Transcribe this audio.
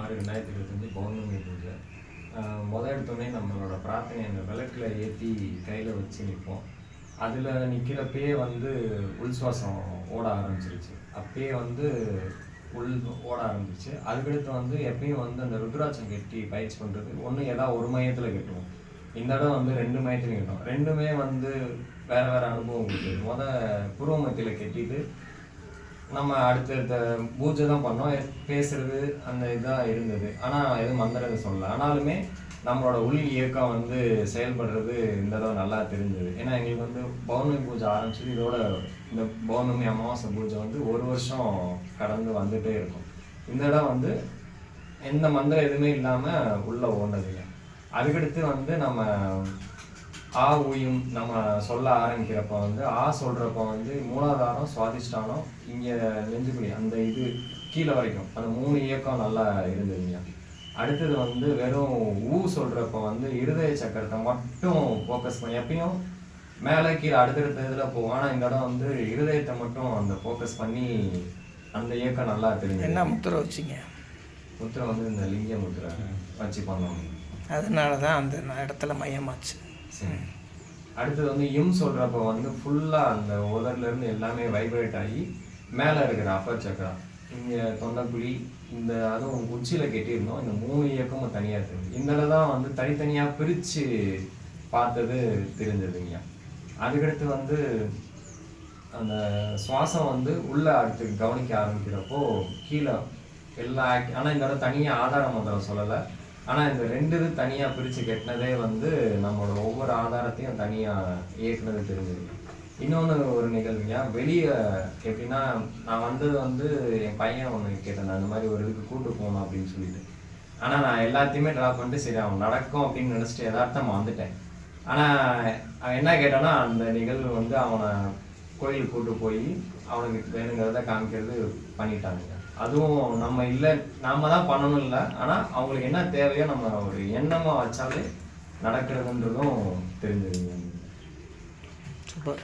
6/6/2025 பௌர்ணமி பூஜை. எடுத்தோடனே நம்மளோட பிரார்த்தனை அந்த விளக்கில் ஏற்றி கையில் வச்சு நிற்போம். அதில் நிற்கிறப்பயே வந்து உள் சுவாசம் ஓட ஆரம்பிச்சிருச்சு. அப்பயே வந்து உள் ஓட ஆரம்பிச்சிச்சு. அதுக்கடுத்து வந்து எப்பயும் வந்து அந்த ருத்ராட்சம் கட்டி பயிற்சி பண்ணுறது ஒன்று ஏதாவது ஒரு மையத்தில் கட்டுவோம். இந்த இடம் வந்து 2 மையத்துலையும் கட்டும். 2மே வந்து வேறு வேறு அனுபவம் கொடுக்குது. பூர்வ மத்தியில் கட்டிட்டு நம்ம அடுத்தடுத்த பூஜை தான் பண்ணோம். பேசுறது அந்த இதாக இருந்தது. ஆனால் எதுவும் மந்திரம் சொல்லலை. ஆனாலுமே நம்மளோட உள் இயக்கம் வந்து செயல்படுறது இந்த தடவை நல்லா தெரிஞ்சது. ஏன்னா எங்களுக்கு வந்து பௌர்ணமி பூஜை ஆரம்பிச்சது இதோட இந்த பௌர்ணமி அமாவாசை பூஜை வந்து 1 வருஷம் கடந்து வந்துகிட்டே இருக்கும். இந்த இடம் வந்து எந்த மந்திரம் எதுவுமே இல்லாமல் உள்ளே ஓடுனதுங்க. அதுக்கடுத்து வந்து நம்ம ஆ ஊயும் நம்ம சொல்ல ஆரம்பிக்கிறப்ப வந்து சொல்கிறப்ப வந்து மூலாதாரம் சுவாதிஷ்டானம் இங்கே நெஞ்சுக்குழி அந்த இது கீழே வரைக்கும் அந்த 3 இயக்கம் நல்லா இருந்ததுங்க. அடுத்தது வந்து வெறும் சொல்கிறப்ப வந்து இருதய சக்கரத்தை மட்டும் ஃபோக்கஸ் பண்ணி எப்பயும் மேலே கீழே அடுத்தடுத்த இதில் போகும். ஆனால் இந்த இடம் வந்து இருதயத்தை மட்டும் அந்த ஃபோக்கஸ் பண்ணி அந்த இயக்கம் நல்லா தெரியும். என்ன முத்திரை வச்சிங்க? முத்திரை வந்து இந்த லிங்க முத்திரை வச்சு பண்ணோம். அதனால தான் அந்த இடத்துல மையமாச்சு. சரி. அடுத்தது வந்து சொல்கிறப்ப வந்து ஃபுல்லாக அந்த உதர்லேருந்து எல்லாமே வைப்ரேட் ஆகி மேலே இருக்கிற அப்பர் சக்கரா இங்கே தொண்டைக்குழி இந்த அதுவும் உச்சியில் கட்டியிருந்தோம். இந்த 3 இயக்கமும் தனியாக தெரியுது. இந்த தான் வந்து தனித்தனியாக பிரித்து பார்த்தது தெரிஞ்சதுங்க. அதுக்கடுத்து வந்து அந்த சுவாசம் வந்து உள்ளே அடுத்து கவனிக்க ஆரம்பிக்கிறப்போ கீழே எல்லா ஆனால் இந்த இடம் தனியாக ஆதார மந்திரம் சொல்லலை. ஆனால் இந்த 2 இது தனியாக பிரித்து கட்டினதே வந்து நம்மளோட ஒவ்வொரு ஆதாரத்தையும் தனியாக இயக்குனது தெரிஞ்சுது. இன்னொன்று ஒரு நிகழ்வுங்க. வெளியே எப்படின்னா நான் வந்தது வந்து என் பையன் ஒன்று கேட்டேன், அந்த மாதிரி ஒரு இதுக்கு கூட்டு போகணும் அப்படின்னு சொல்லிட்டு. ஆனால் நான் எல்லாத்தையுமே ட்ராப் பண்ணிட்டு சரி அவன் நடக்கும் அப்படின்னு நினச்சிட்டு யதார்த்தமாக வந்துட்டேன். ஆனால் அவன் என்ன கேட்டான்னா அந்த நிகழ்வு வந்து அவனை கோயிலுக்கு கூட்டு போய் அவனுக்கு வேணுங்கிறத காமிக்கிறது பண்ணிட்டானுங்க. அதுவும் நம்ம இல்லை நாம தான் பண்ணணும் இல்லை, ஆனால் அவங்களுக்கு என்ன தேவையோ நம்ம ஒரு எண்ணமாக வச்சாலே நடக்கிறதுன்றதும் தெரிஞ்சுதுங்க. சூப்பர்.